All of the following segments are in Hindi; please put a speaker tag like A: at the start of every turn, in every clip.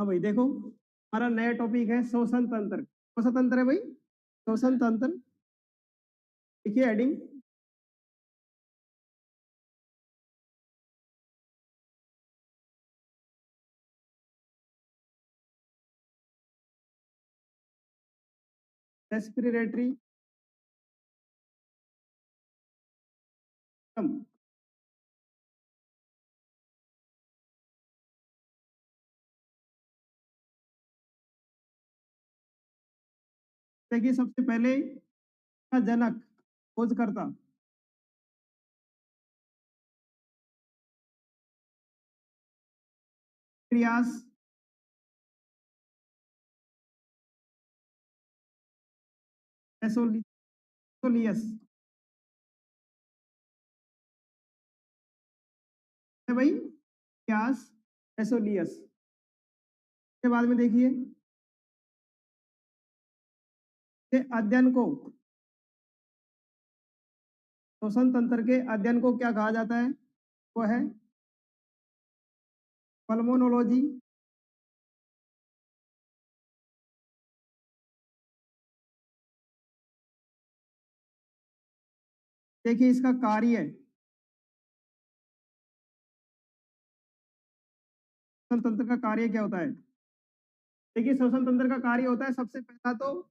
A: हाँ भाई देखो, हमारा नया टॉपिक है श्वसन तंत्र। कौन सा तंत्र है भाई? श्वसन तंत्र। देखिए हेडिंग, रेस्पिरेटरी सिस्टम। देखिए सबसे पहले इसका जनक, खोजकर्ता, क्रियास एसोलियस है भाई, क्रियास एसोलियस के बाद में देखिए के अध्ययन को, श्वसन तंत्र के अध्ययन को क्या कहा जाता है? वो है पल्मोनोलॉजी। देखिए इसका कार्य, श्वसन तंत्र का कार्य क्या होता है? देखिए श्वसन तंत्र का कार्य होता है सबसे पहला तो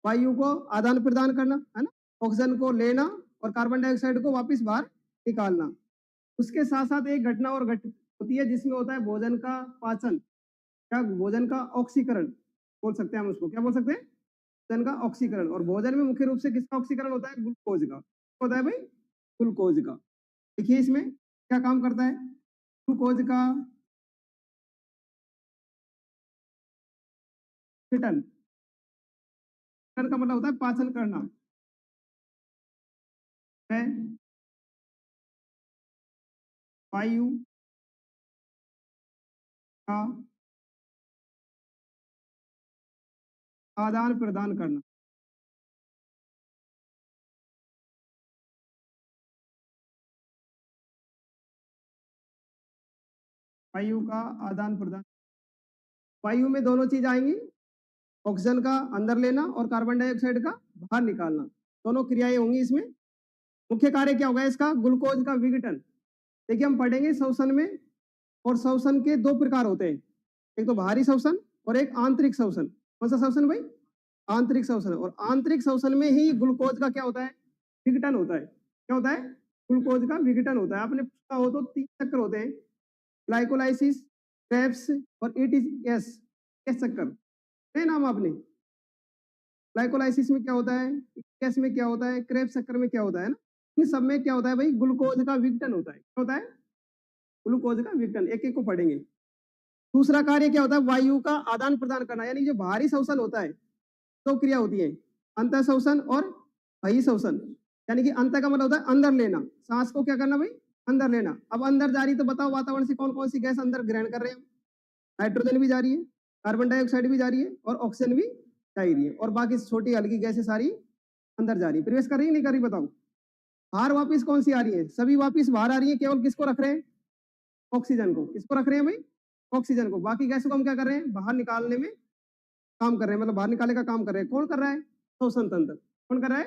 A: वायु को आदान प्रदान करना, है ना, ऑक्सीजन को लेना और कार्बन डाइऑक्साइड को वापस बाहर निकालना। उसके साथ साथ एक घटना और घट होती है जिसमें होता है भोजन का पाचन, क्या भोजन का ऑक्सीकरण बोल सकते हैं हम उसको, क्या बोल सकते हैं? भोजन का ऑक्सीकरण। और भोजन में मुख्य रूप से किसका ऑक्सीकरण होता है? ग्लूकोज का होता है भाई, ग्लूकोज का। देखिए इसमें क्या काम करता है ग्लूकोज का? विघटन, विघटन का मतलब होता है पाचन करना है, वायु का आदान प्रदान करना। वायु का आदान प्रदान, वायु में दोनों चीज आएंगी, ऑक्सीजन का अंदर लेना और कार्बन डाइऑक्साइड का बाहर निकालना, दोनों क्रियाएं होंगी इसमें। मुख्य कार्य क्या होगा इसका? ग्लूकोज का विघटन। देखिए हम पढ़ेंगे श्वसन में, और श्वसन के दो प्रकार होते हैं, एक तो बाहरी श्वसन और एक आंतरिक श्वसन। कौन सा श्वसन भाई? आंतरिक श्वसन। और आंतरिक श्वसन में ही ग्लूकोज का क्या होता है? विघटन होता है। क्या होता है? ग्लूकोज का विघटन होता है। आपने पूछा हो तो 3 चक्र होते हैं, ग्लाइकोलाइसिस, क्रेब्स और एटीएस चक्कर है नाम आपने। ग्लाइकोलाइसिस में क्या होता है, एटीएस में क्या होता है, क्रेब्स चक्कर में क्या होता है ना, इन सब में क्या होता है भाई? ग्लूकोज का विघटन होता है। क्या होता है? ग्लूकोज का विघटन। एक एक को पढ़ेंगे। दूसरा कार्य क्या होता है? वायु का आदान प्रदान करना, यानी जो बाहरी श्वसन होता है, दो क्रिया होती है, अंतर श्वसन और बहिः श्वसन। यानी कि अंतर का मतलब होता है अंदर लेना, सांस को क्या करना भाई? अंदर लेना। अब अंदर जा रही तो बताओ वातावरण से कौन कौन सी गैस अंदर ग्रहण कर रहे हैं? नाइट्रोजन भी जा रही है, कार्बन डाइऑक्साइड भी जा रही है और ऑक्सीजन भी जा रही है, और बाकी छोटी हल्की गैसें सारी अंदर जा रही है। प्रवेश कर रही है नहीं कर रही बताओ? बाहर वापिस कौन सी आ रही है? सभी वापिस बाहर आ रही है, केवल किसको रख रहे हैं? ऑक्सीजन को। किसको रख रहे हैं भाई? ऑक्सीजन को। बाकी गैसों को हम क्या कर रहे हैं? बाहर निकालने में काम कर रहे हैं, मतलब बाहर निकालने का काम कर रहे हैं। कौन कर रहा है? श्वसन तंत्र। कौन कर रहा है?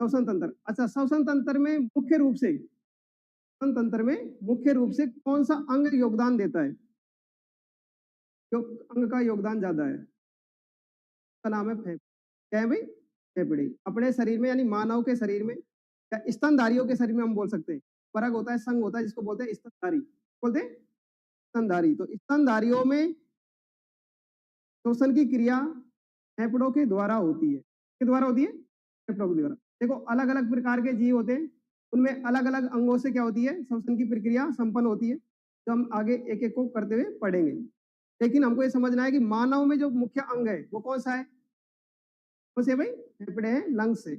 A: श्वसन तंत्र। अच्छा, श्वसन तंत्र में मुख्य रूप से, श्वसन तंत्र में मुख्य रूप से कौन सा अंग योगदान देता है? जो अंग का योगदान ज्यादा है, उसका नाम है फेफड़े। क्या है भाई? फेफड़े। अपने शरीर में, यानी मानव के शरीर में या स्तनधारियों के शरीर में हम बोल सकते हैं, फर्क होता है, संघ होता है जिसको बोलते हैं स्तनधारी, बोलते हैं स्तनधारी। तो स्तनधारियों में श्वसन की क्रिया फेफड़ों के द्वारा होती है। किसके द्वारा होती है? फेफड़ों के द्वारा। देखो अलग अलग प्रकार के जीव होते हैं, उनमें अलग अलग अंगों से क्या होती है? श्वसन की प्रक्रिया संपन्न होती है, जो हम आगे एक एक को करते हुए पढ़ेंगे। लेकिन हमको ये समझना है कि मानव में जो मुख्य अंग है वो कौन सा है? कौन से भाई? फेफड़े हैं, लंग्स है,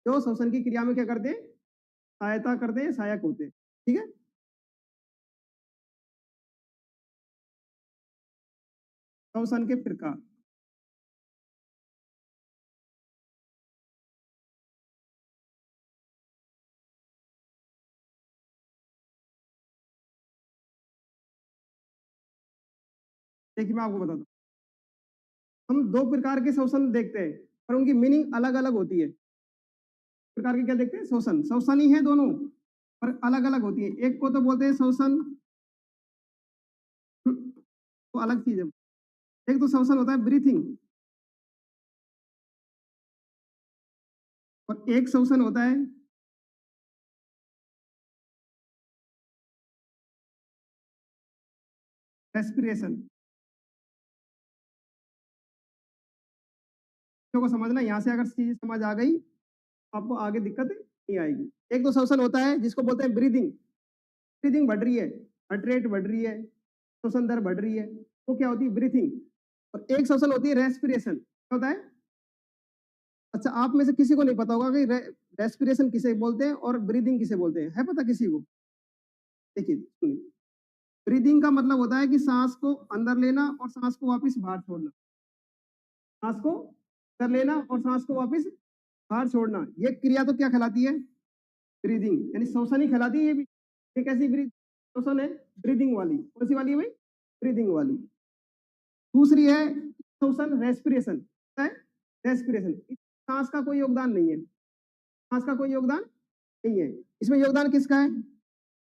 A: जो श्वसन की क्रिया में क्या करते हैं? सहायता करते हैं, सहायक होते हैं। ठीक है। श्वसन के प्रकार। देखिए मैं आपको बताता हूँ। हम 2 प्रकार के श्वसन देखते हैं, पर उनकी मीनिंग अलग-अलग होती है। प्रकार के क्या देखते हैं? श्वसन, श्वसन ही है दोनों, पर अलग-अलग होती है। एक को तो बोलते हैं श्वसन वो अलग चीज़ है। एक तो श्वसन होता है ब्रीथिंग और एक श्वसन होता है रेस्पिरेशन। चीज़ों को समझना, यहाँ से अगर चीज़ समझ आ गई, आपको आगे दिक्कत नहीं आएगी। एक तो श्वसन होता है जिसको बोलते हैं ब्रीथिंग, ब्रीथिंग बढ़ रही है, हार्ट रेट बढ़ रही है, श्वसन दर बढ़ रही है, वो क्या होती है? ब्रीथिंग। और एक श्वसन होती है रेस्पिरेशन। क्या होता है? अच्छा, आप में से किसी को नहीं पता होगा कि रेस्पिरेशन किसे बोलते हैं और ब्रीदिंग किसे बोलते हैं, है पता किसी को? देखिए, सुनिए, ब्रीदिंग का मतलब होता है कि सांस को अंदर लेना और सांस को वापस बाहर छोड़ना। सांस को अंदर लेना और सांस को वापस बाहर छोड़ना, ये क्रिया तो क्या कहलाती है? ब्रीदिंग, यानी श्वसन ही कहलाती है ये भी। ये कैसी ब्रीथ श्वसन है? ब्रीदिंग वाली। कौन सी वाली है भाई? ब्रीदिंग वाली। दूसरी है श्वसन रेस्पिरेशन, है रेस्पिरेशन। सांस का कोई योगदान नहीं है, सांस का कोई योगदान नहीं है। इसमें योगदान किसका है?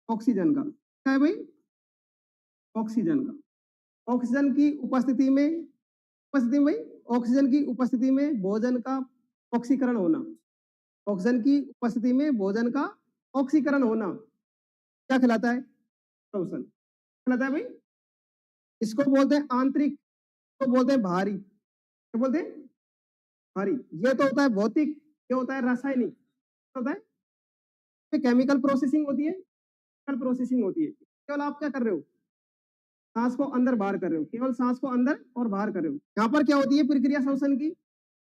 A: ऑक्सीजन का। क्या है भाई? ऑक्सीजन का। ऑक्सीजन की उपस्थिति में भाई, ऑक्सीजन की उपस्थिति में भोजन का ऑक्सीकरण होना। ऑक्सीजन की उपस्थिति में भोजन का ऑक्सीकरण होना क्या कहलाता है? श्वसन कहलाता है भाई। इसको बोलते हैं आंतरिक, इसको बोलते हैं बाहरी। क्या बोलते हैं? बाहरी। ये तो होता है भौतिक, ये होता है रासायनिक। क्या होता है? ये केमिकल प्रोसेसिंग होती है, केमिकल प्रोसेसिंग होती है। केवल आप क्या कर रहे हो? सांस को अंदर बाहर कर रहे हो, केवल सांस को अंदर और बाहर कर रहे हो। यहाँ पर क्या होती है प्रक्रिया श्वसन की?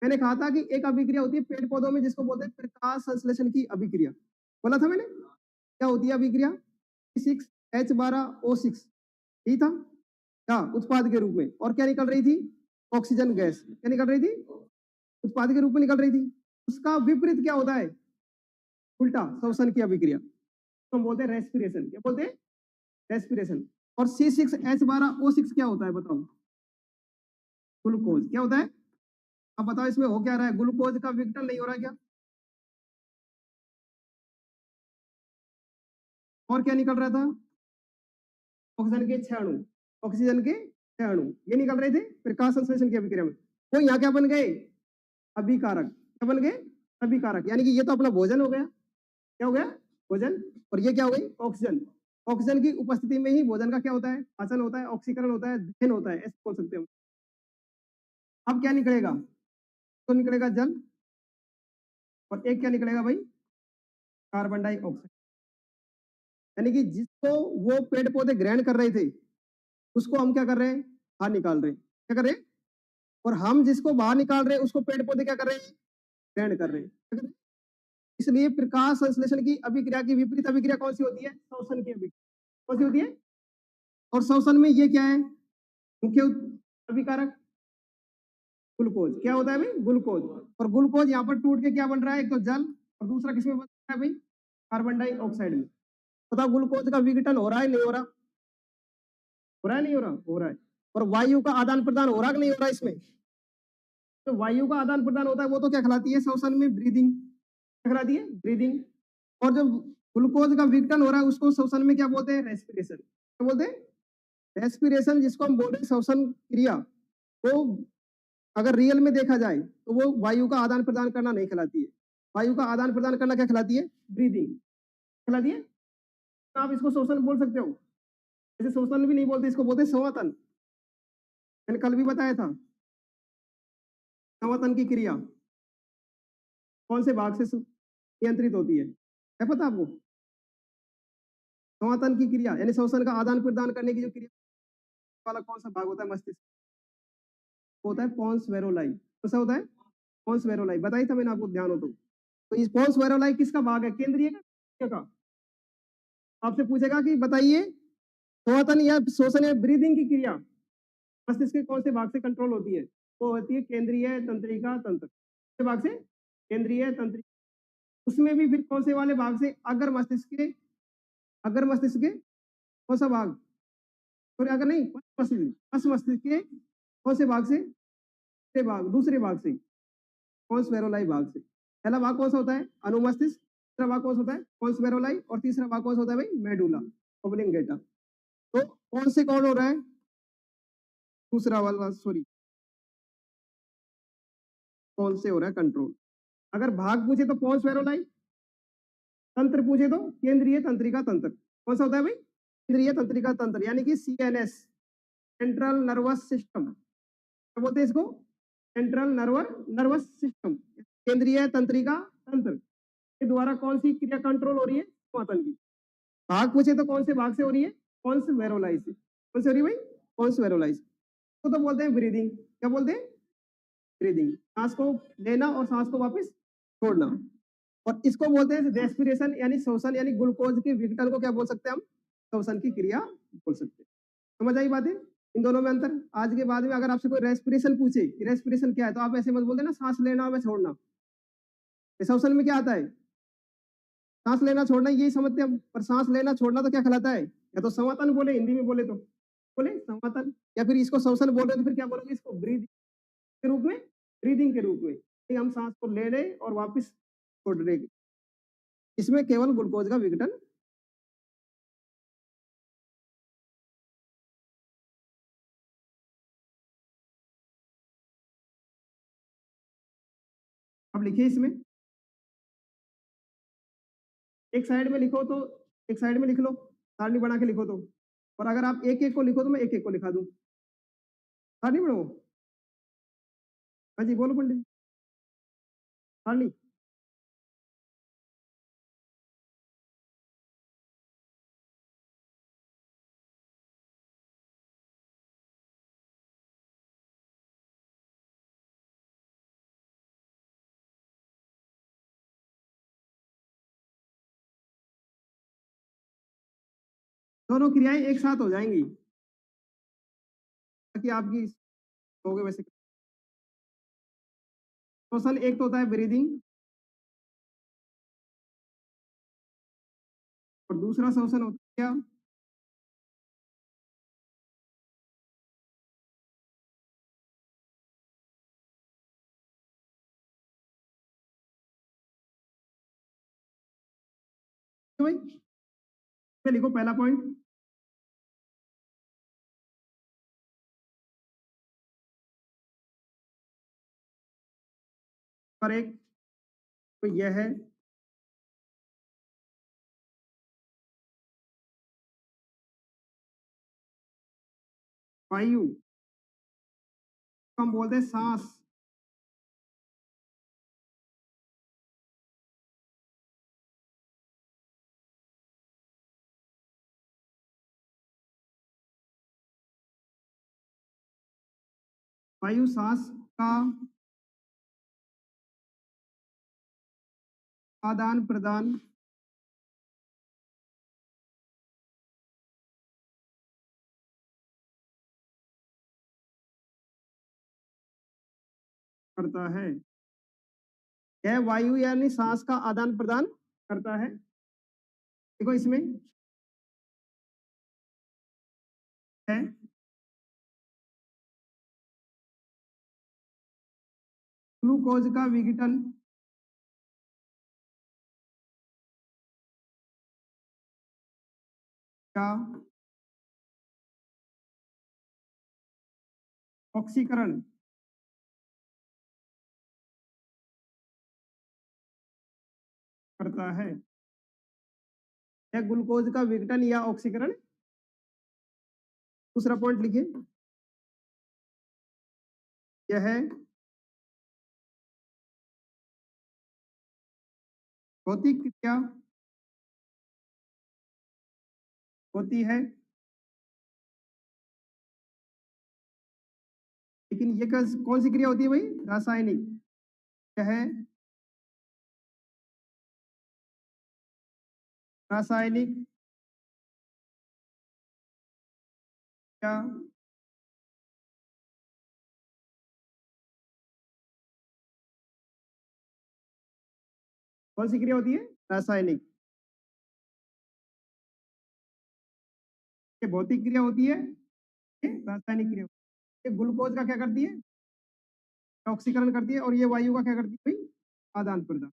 A: मैंने कहा था कि एक अभिक्रिया होती है पेड़ पौधों में जिसको बोलते हैं प्रकाश संश्लेषण की अभिक्रिया। बोला था मैंने? क्या होती है अभिक्रिया? C6H12O6, यही था क्या उत्पाद के रूप में? और क्या निकल रही थी? Oxygen gas. क्या निकल रही थी? उत्पाद के रूप में निकल रही थी। उसका विपरीत क्या होता है? उल्टा श्वसन की अभिक्रिया, तो हम बोलते हैं रेस्पिरेशन। क्या बोलते हैं? रेस्पिरेशन। और C6H12O6 क्या होता है बताओ? ग्लूकोज। क्या होता है? अब बताओ इसमें हो क्या रहा है? ग्लूकोज का विघटन नहीं हो रहा क्या? और क्या निकल रहा था? ऑक्सीजन के 6 अणु, ऑक्सीजन के 6 अणु ये निकल रहे थे प्रकाश संश्लेषण की अभिक्रिया में। वो यहाँ क्या बन गए? अभिकारक। क्या बन गए? अभिकारक। यानी कि ये तो अपना भोजन हो गया। क्या हो गया? भोजन। और ये क्या हो गई? ऑक्सीजन। ऑक्सीजन की उपस्थिति में ही भोजन का क्या होता है? पाचन होता है, ऑक्सीकरण होता है, दहन होता है, ऐसे बोल सकते हैं। अब क्या निकलेगा? तो निकलेगा जल और एक क्या निकलेगा भाई? Carbon dioxide. यानी कि जिसको वो पेड़ पौधे ग्रहण कर रहे थे उसको हम क्या कर रहे हैं? बाहर निकाल रहे हैं। क्या कर रहे हैं? और हम जिसको बाहर निकाल रहे हैं उसको पेड़ पौधे क्या कर रहे हैं? ग्रहण कर रहे हैं। क्या कर रहे हैं? इसलिए प्रकाश संश्लेषण की अभिक्रिया की विपरीत अभिक्रिया कौन सी होती है? श्वसन की अभिक्रिया। कौन सी होती है? और श्वसन में ये क्या है मुख्य अभिकारक? ग्लूकोज। क्या होता है भाई? ग्लूकोज। और ग्लूकोज यहाँ पर टूट के क्या बन रहा है? एक तो जल और दूसरा किसमें बन रहा है भाई? कार्बन डाइऑक्साइड में। बताओ ग्लूकोज का विघटन हो रहा है नहीं हो रहा? हो रहा है नहीं हो रहा? हो रहा है। और वायु का आदान प्रदान हो रहा है कि नहीं हो रहा इसमें? तो वायु का आदान प्रदान होता है वो तो क्या कहलाती है श्वसन में? ब्रीदिंग। क्या कहलाती है? ब्रीदिंग। और जो ग्लूकोज का विघटन हो रहा है उसको श्वसन में क्या बोलते हैं? रेस्पिरेशन। क्या बोलते हैं? रेस्पिरेशन, जिसको हम बोल रहे हैं श्वसन क्रिया, वो अगर रियल में देखा जाए तो वो वायु का आदान प्रदान करना नहीं कहलाती है। वायु का आदान प्रदान करना क्या कहलाती है? ब्रीदिंग कहलाती है। तो आप इसको श्वसन बोल सकते हो। जैसे श्वसन भी नहीं बोलते, इसको बोलते हैं संवतन। मैंने कल भी बताया था संवतन की क्रिया कौन से भाग से नियंत्रित होती है पता आपको? संवतन की क्रिया यानी श्वसन का आदान प्रदान करने की जो क्रिया वाला कौन सा भाग होता है मस्तिष्क? वो होता है पॉन्स वेरोलाई। कौन सा होता है? पॉन्स वेरोलाई। बताई था मैंने आपको, ध्यान हो तो इस पॉन्स वेरोलाई किसका भाग है? केंद्रीय का, केंद्रीय का? आपसे पूछेगा कि बताइए श्वसन या श्वसन या ब्रीदिंग की क्रिया मस्तिष्क के कौन से भाग से कंट्रोल होती है? वो होती है केंद्रीय तंत्रिका तंत्र। किस भाग से? केंद्रीय तंत्रिका। उसमें भी फिर कौन से वाले भाग से? अगर मस्तिष्क के कौन सा भाग? तो अगर नहीं पश्च मस्तिष्क के कौन से भाग से? दूसरे भाग से, पॉन्स वेरोलाई भाग से। पहला भाग कौन सा होता है? अनुमस्तिष्क। दूसरा भाग कौन सा होता है? पॉन्स वेरोलाई। और तीसरा भाग कौन सा होता है भाई? मेडुला ओब्लिंगेटा। तो कौन से कौन हो रहा है? दूसरा वाला, सॉरी, कौन से हो रहा है कंट्रोल। अगर भाग पूछे तो पॉन्स वेरोलाई, तंत्र पूछे तो केंद्रीय तंत्रिका तंत्र। कौन सा होता है भाई? केंद्रीय तंत्रिका तंत्र, यानी कि सीएनएस, सेंट्रल नर्वस सिस्टम। क्या बोलते हैं इसको? सेंट्रल नर्वस सिस्टम, केंद्रीय तंत्रिका तंत्र के द्वारा कौन सी क्रिया कंट्रोल हो रही है? श्वासन की। भाग पूछे तो कौन से भाग से हो रही है? पॉन्स वेरोलाई से। कौन से हो रही है भाई? पॉन्स वेरोलाई से। तो बोलते हैं ब्रीदिंग। क्या बोलते हैं? ब्रीदिंग, सांस को लेना और सांस को वापस छोड़ना। और इसको बोलते हैं रेस्पिरेशन, यानी श्वसन, यानी ग्लूकोज के विघटन को क्या बोल सकते हैं हम? श्वसन की क्रिया बोल सकते हैं। समझ आई बात है? इन दोनों में अंतर। आज के बाद में अगर आपसे कोई रेस्पिरेशन पूछे, रेस्पिरेशन क्या है, तो आप ऐसे मत बोल देना सांस लेना और छोड़ना। श्वसन में क्या आता है? सांस लेना छोड़ना, यही समझते हैं हम। पर सांस लेना छोड़ना तो क्या कहलाता है? या तो संवातन बोले, हिंदी में बोले तो बोले संवातन, या फिर इसको श्वसन बोल रहे तो फिर क्या बोलोगे इसको? ब्रीदिंग के रूप में। ब्रीदिंग के रूप में हम सांस को ले रहे और वापस छोड़ रहे। इसमें केवल ग्लूकोज का विघटन। अब लिखिए इसमें, एक साइड में लिखो तो, एक साइड में लिख लो, सारणी बना के लिखो तो। और अगर आप एक एक को लिखो तो मैं एक एक को लिखा दूं। सारणी बनाओ। हाँ जी, बोलो पंडित। सारणी। दोनों क्रियाएं एक साथ हो जाएंगी ताकि आपकी हो गए वैसे। श्वसन एक तो होता है ब्रीदिंग, और दूसरा श्वसन होता है क्या? तो भाई इसमें लिखो पहला पॉइंट, पर एक तो यह है वायु, हम बोलते हैं सांस। वायु सांस का आदान प्रदान करता है। यह वायु यानी सांस का आदान प्रदान करता है। देखो इसमें है ग्लूकोज का विघटन का ऑक्सीकरण करता है। यह ग्लूकोज का विघटन या ऑक्सीकरण। दूसरा पॉइंट लिखिए, यह भौतिक क्रिया होती है, लेकिन ये कौन सी क्रिया होती है भाई? रासायनिक। यह रासायनिक क्या कौन सी क्रिया होती है? रासायनिक। ये भौतिक क्रिया होती है, ये रासायनिक क्रिया, ये ग्लूकोज का क्या करती है, ऑक्सीकरण करती है, और ये वायु का क्या करती है भाई, आदान प्रदान।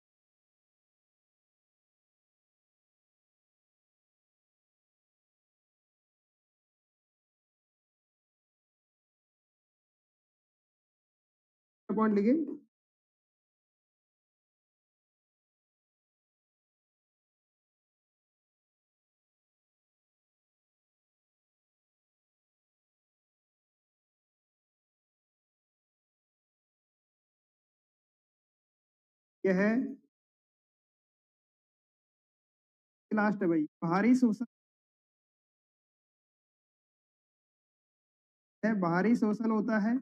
A: पॉइंट लिखिए। ये है लास्ट है भाई, बाहरी शोषण है, बाहरी शोषण होता है,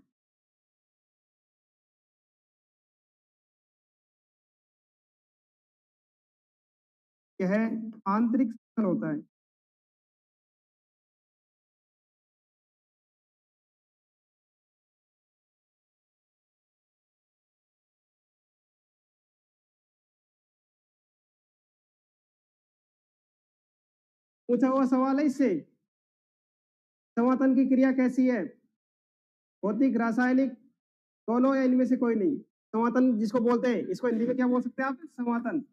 A: यह आंतरिक शोषण होता है। पूछा हुआ सवाल है इससे, समातन की क्रिया कैसी है, भौतिक रासायनिक दोनों या इनमें से कोई नहीं। समातन जिसको बोलते हैं, इसको हिंदी में क्या बोल सकते हैं आप, समातन।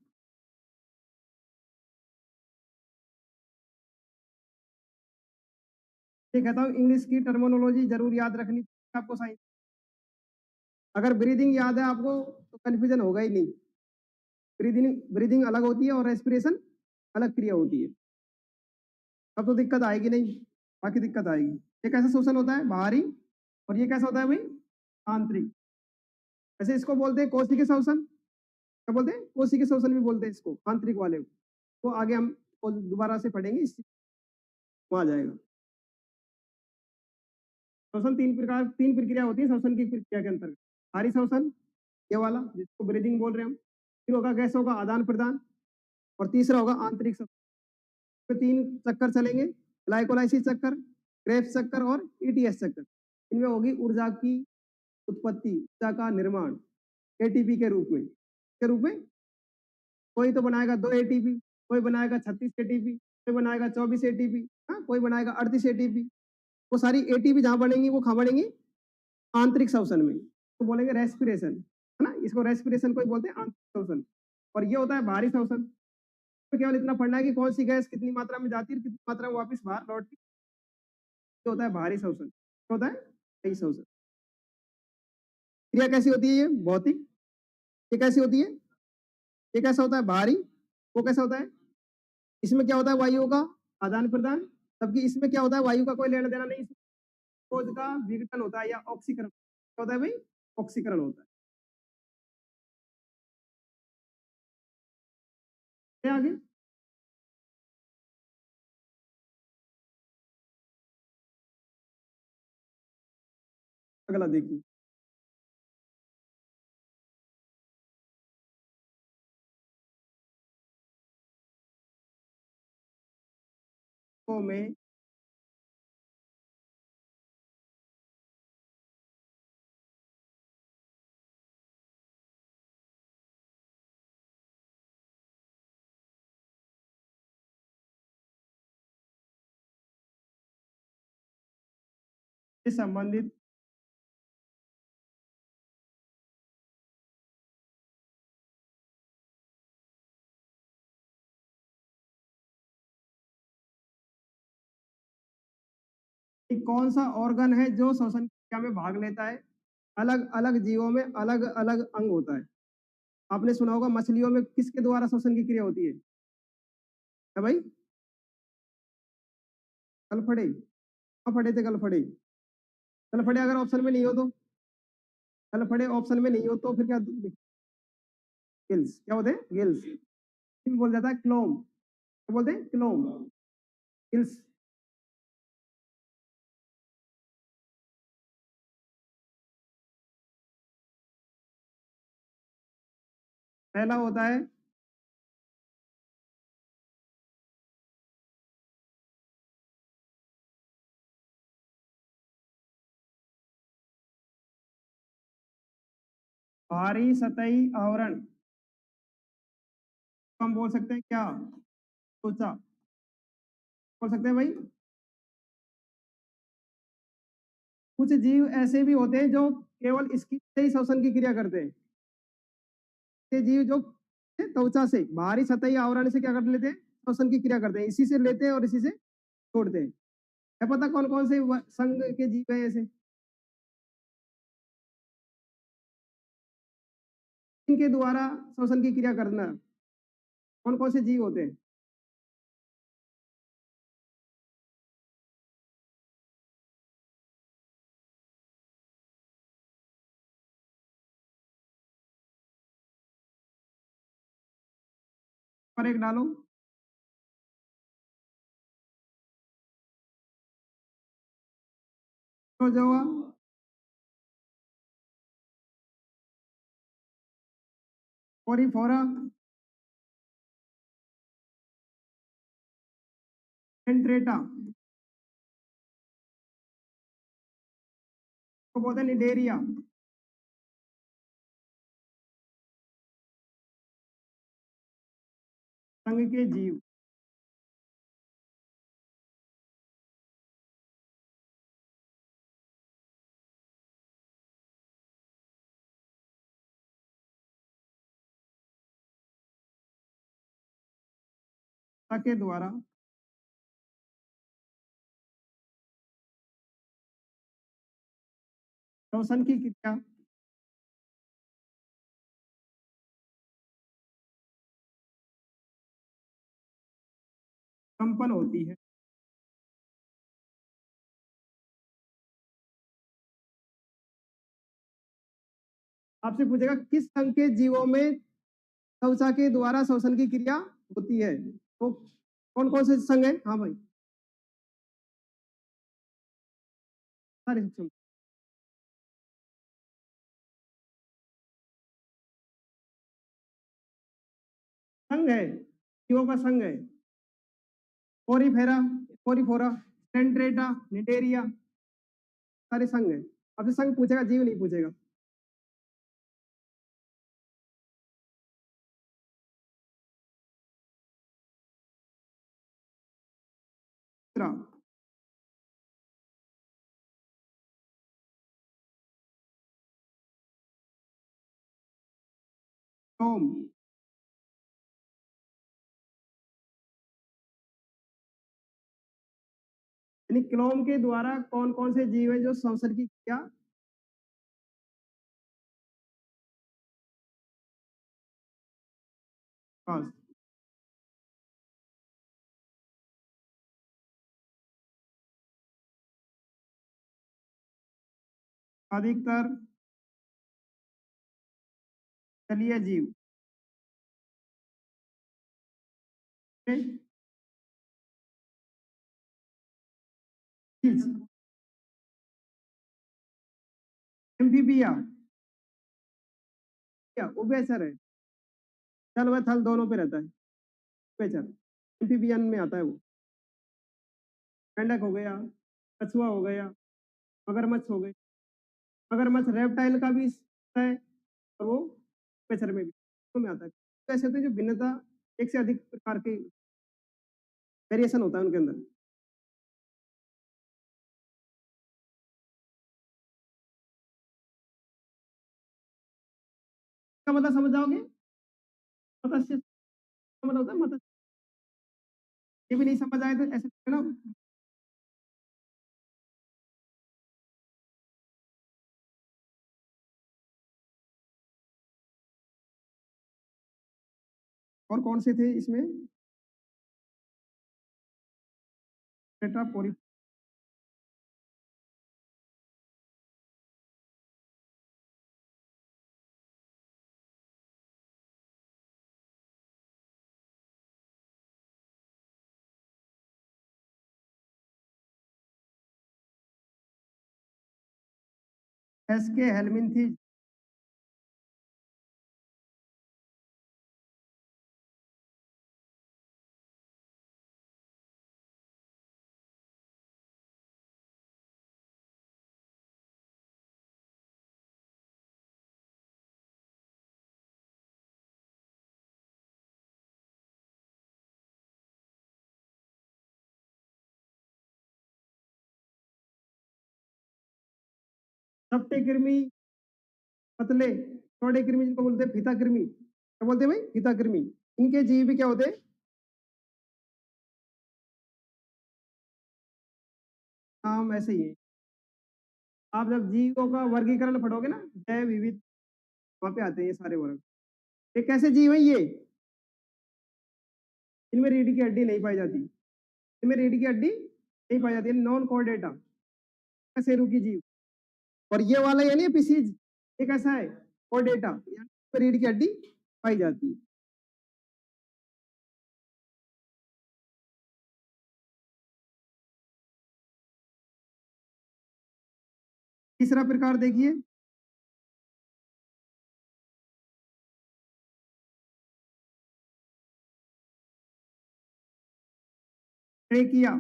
A: ये कहता हूँ इंग्लिश की टर्मिनोलॉजी जरूर याद रखनी आपको, साइंस अगर ब्रीदिंग याद है आपको तो कंफ्यूजन होगा ही नहीं। ब्रीदिंग ब्रीदिंग अलग होती है और रेस्पिरेशन अलग क्रिया होती है, तब तो दिक्कत आएगी नहीं, बाकी दिक्कत आएगी। ये कैसा शोषण होता है, बाहरी, और ये कैसा होता है भाई, आंतरिक। वैसे इसको बोलते हैं कोशिकीय शोषण, क्या बोलते हैं, कोशिकीय शोषण भी बोलते हैं इसको, आंतरिक वाले को। तो आगे हम दोबारा से पढ़ेंगे, इस आ जाएगा। श्वसन तीन प्रक्रिया होती है श्वसन की प्रक्रिया के अंतर्गत। भारी श्वसन, ये वाला जिसको ब्रीदिंग बोल रहे हैं हम, फिर होगा गैसों का आदान प्रदान, और तीसरा होगा आंतरिक श्वसन। तो तीन चक्कर चलेंगे, ग्लाइकोलाइसिस चक्कर, क्रेब्स चक्कर और ईटीएस चक्कर। इनमें होगी ऊर्जा की उत्पत्ति, ऊर्जा का निर्माण एटीपी के रूप में कोई तो बनाएगा 2 एटीपी, कोई बनाएगा 36 एटीपी, कोई बनाएगा 24 एटीपी, हाँ कोई बनाएगा 38 एटीपी। वो सारी एटीपी जहां बनेंगी वो कहाँ बनेंगी, आंतरिक श्वसन में, तो बोलेंगे रेस्पिरेशन, है ना, इसको रेस्पिरेशन को ही बोलते हैं आंतरिक श्वसन। और ये होता है बाहरी श्वसन, तो केवल इतना पढ़ना है कि कौन सी गैस कितनी मात्रा में जाती है, कितनी मात्रा में वापस बाहर लौटती है। ये होता है बाहरी श्वसन, होता है सही श्वसन। क्रिया कैसी होती है, ये भौतिक, ये कैसी होती है, ये कैसा होता है बाहरी, वो कैसा होता है, इसमें क्या होता है, वायुओं का आदान प्रदान, जबकि इसमें क्या होता है, वायु का कोई लेना देना नहीं, ग्लूकोज का विघटन होता है या ऑक्सीकरण, क्या होता है भाई, ऑक्सीकरण होता है। आगे अगला देखिए, तो में संबंधित कि कौन सा ऑर्गन है जो श्वसन क्रिया में भाग लेता है। अलग अलग जीवों में अलग अलग अंग होता है। आपने सुना होगा मछलियों में किसके द्वारा श्वसन की क्रिया होती है भाई, गलफड़े, कहाँ फड़े थे गलफड़े, गलफड़े अगर ऑप्शन में नहीं हो तो, गलफड़े ऑप्शन में नहीं हो तो फिर क्या, गिल्स, क्या होते हैं गिल्स, बोल जाता है क्लोम, क्या बोलते हैं क्लोम, गिल्स। पहला होता है भारी सतही आवरण, हम बोल सकते हैं क्या, त्वचा, बोल सकते हैं भाई, कुछ जीव ऐसे भी होते हैं जो केवल स्किन से ही श्वसन की क्रिया करते हैं। ये जीव जो त्वचा से बाहरी सतही आवरण से क्या कर लेते हैं, श्वसन की क्रिया करते हैं, इसी से लेते हैं और इसी से छोड़ते हैं। क्या पता कौन कौन से संघ के जीव हैं ऐसे, इनके द्वारा श्वसन की क्रिया करना, कौन कौन से जीव होते हैं? पर एक डालो। प्रोजोआ, पोरीफोरा, एंट्रेटा, को बोलते हैं निडेरिया। संघ के जीव, के द्वारा श्वसन की क्रिया संपन्न होती है। आपसे पूछेगा किस संघ के जीवों में त्वचा के द्वारा श्वसन की क्रिया होती है, तो कौन कौन से संघ है? हाँ भाई, सारे संघ। संघ है, जीवों का संघ है। पोरीफेरा, पोरीफोरा, डेंड्रेटा, निडेरिया, सारे संघ है। आपसे संघ पूछेगा, जीव नहीं पूछेगा। दूसरा, क्लोम, यानी क्लोम के द्वारा कौन कौन से जीव है जो श्वसन की क्रिया, बस अधिकतर जलीय जीव एम्फीबिया, क्या उभयचर है, जल व थल दोनों पे रहता है, उभयचर, एम्फीबियन में आता है वो। मेंढक हो गया, कछुआ हो गया, मगरमच्छ हो गई। मगरमच्छ रेप्टाइल का भी हिस्सा है और वो उभयचर में भी तो में आता है। तो ऐसे होते हैं जो भिन्नता, एक से अधिक प्रकार के वेरिएशन होता है उनके अंदर। इसका मतलब समझ जाओगे, मत्स्य का मतलब होता है मत्स्य। ये भी नहीं समझ आए तो ऐसे ना, और कौन से थे इसमें? टेट्रापोरी, एस के हेलमिन थी, चपटे कृमि, पतले, चौड़े कृमि जिनको बोलते हैं फीता कृमि। क्या बोलते हैं भाई? फीता कृमि। इनके जीव भी क्या होते हैं? नाम ऐसे ही है। आप जब जीवों का वर्गीकरण पढ़ोगे ना, जैव विविध, वहाँ पे आते हैं ये सारे वर्ग। ये कैसे जीव है ये? इनमें रीढ़ की हड्डी नहीं पाई जाती। इनमें रीढ़ की हड्डी नहीं पाई जाती है, नॉन कोर्डेटा, कशेरुकी जीव। और ये वाला यानी एपिसीज, ये कैसा है? कोर्डेटा, यानी रीढ़ की हड्डी पाई जाती है। तीसरा प्रकार देखिए, ट्रेकिया।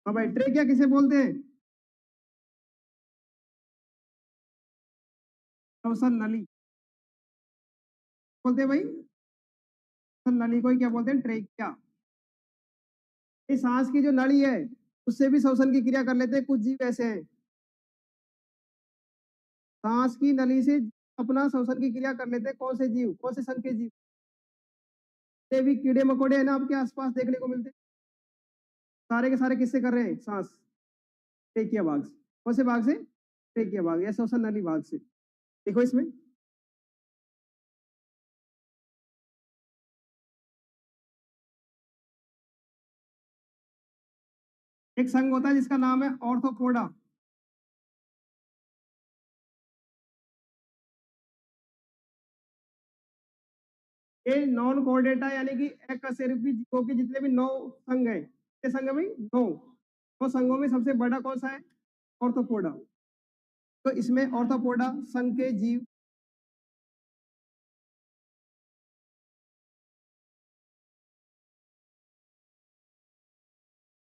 A: हाँ भाई, ट्रेकिया किसे बोलते हैं? श्वसन नली बोलते हैं भाई। श्वसन नली को ही क्या बोलते हैं? ट्रेकिया। ये सांस की जो नली है, उससे भी श्वसन की क्रिया कर लेते हैं कुछ जीव ऐसे हैं। सांस की नली से अपना श्वसन की क्रिया कर लेते हैं। कौन से जीव? कौन से संघ के जीव? ये भी कीड़े मकोड़े है ना आपके आसपास देखने को मिलते हैं। सारे के सारे किससे कर रहे हैं सांस? ट्रेकिया भाग से। कौन से भाग से? ट्रेकिया भाग या श्वसन नली भाग से। देखो इसमें एक संघ होता है जिसका नाम है ऑर्थोपोडा। ये नॉन कोऑर्डिनेटा यानी कि एकशेरुकी जीवों के जितने भी 9 संघ हैं, कितने संघ है भाई? 9 संघों में सबसे बड़ा कौन सा है? ऑर्थोपोडा। तो इसमें ऑर्थोपोडा संघ के जीव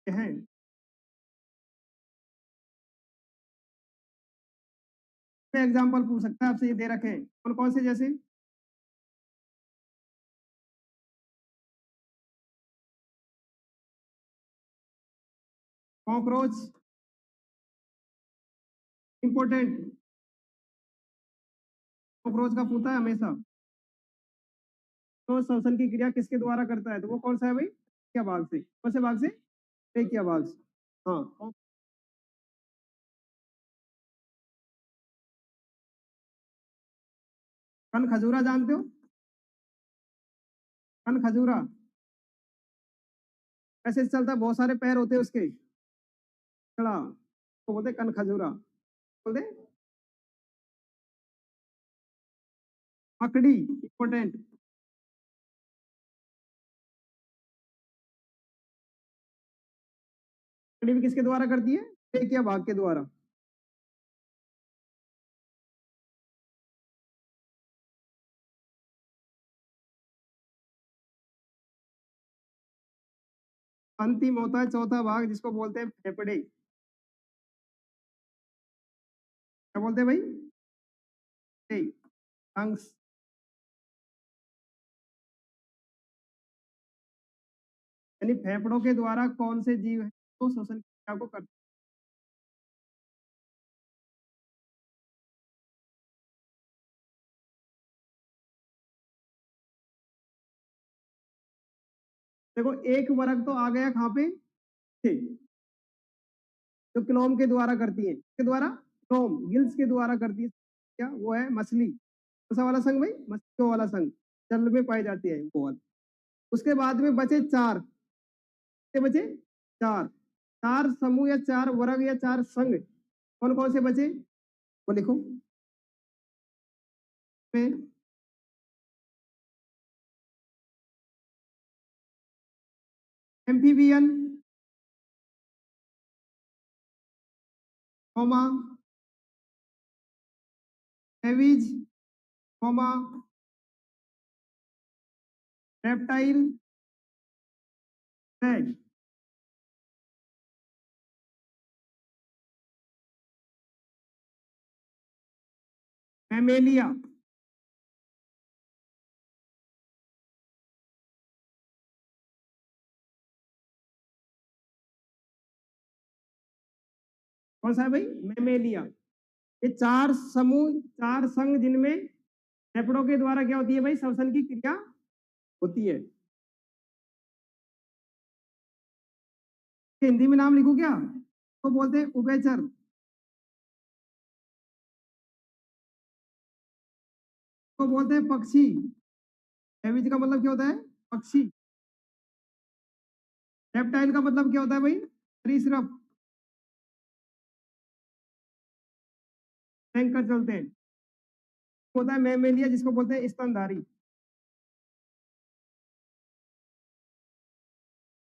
A: हैं। एग्जाम्पल पूछ सकता है आपसे, ये दे रखे हैं कौन कौन से, जैसे कॉकरोच, इंपोर्टेंट, कॉकरोच का पूता है हमेशा। तो श्वसन की क्रिया किसके द्वारा करता है? तो वो कौन सा है भाई? क्या भाग से? कौन से भाग से? क्या भाग से। हाँ, कन खजूरा जानते हो? कन खजूरा कैसे चलता है? बहुत सारे पैर होते हैं उसके, खड़ा, तो बोलते हैं कन खजूरा। बोलते हैं मकड़ी, इंपोर्टेंट। मकड़ी भी किसके द्वारा करती है? ट्रेकिया भाग के द्वारा। अंतिम होता है चौथा भाग जिसको बोलते हैं फेफड़े। क्या बोलते हैं भाई? लंग्स। यानी फेफड़ों के द्वारा कौन से जीव है तो श्वसन क्रिया को करते हैं? देखो एक वर्ग तो आ गया कहाँ पे? जो क्लोम के द्वारा करती है, के द्वारा, क्लोम गिल्स के द्वारा करती है, क्या वो है? मछली। कौन सा वाला संघ भाई? मछलियों वाला संघ, जल में पाई जाती है वो वाला। उसके बाद में बचे चार, कितने बचे? चार। चार समूह या चार वर्ग या चार संघ कौन कौन से बचे? वो लिखो में। Amphibian, comma, aves, comma, reptile, है। मैमेलिया, कौन सा है भाई? मैमेलिया। ये चार समूह, चार संघ जिनमें फेफड़ों के द्वारा क्या होती है भाई? श्वसन की क्रिया होती है। हिंदी में नाम लिखूं क्या? तो बोलते हैं उभयचर, तो बोलते हैं पक्षी। एविज का मतलब क्या होता है? पक्षी। रेप्टाइल का मतलब क्या होता है भाई? सरीसृप, टैंक कर चलते हैं। होता है मैमेलिया, जिसको बोलते हैं स्तनधारी।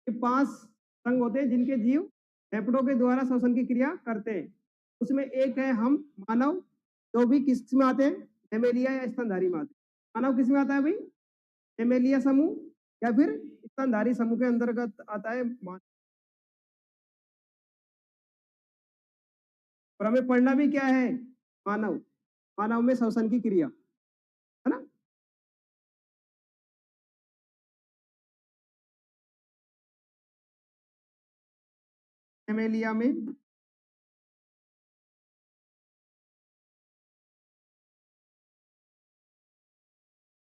A: ये 5 संघ होते हैं जिनके जीव फेफड़ों के द्वारा श्वसन की क्रिया करते हैं। उसमें एक है हम मानव, जो भी किस में आते हैं? मैमेलिया या स्तनधारी में आते हैं। मानव किस में आता है भाई? मैमेलिया समूह या फिर स्तनधारी समूह के अंतर्गत आता है मानव। और हमें पढ़ना भी क्या है? मानव। मानव में श्वसन की क्रिया, है ना? मैमेलिया में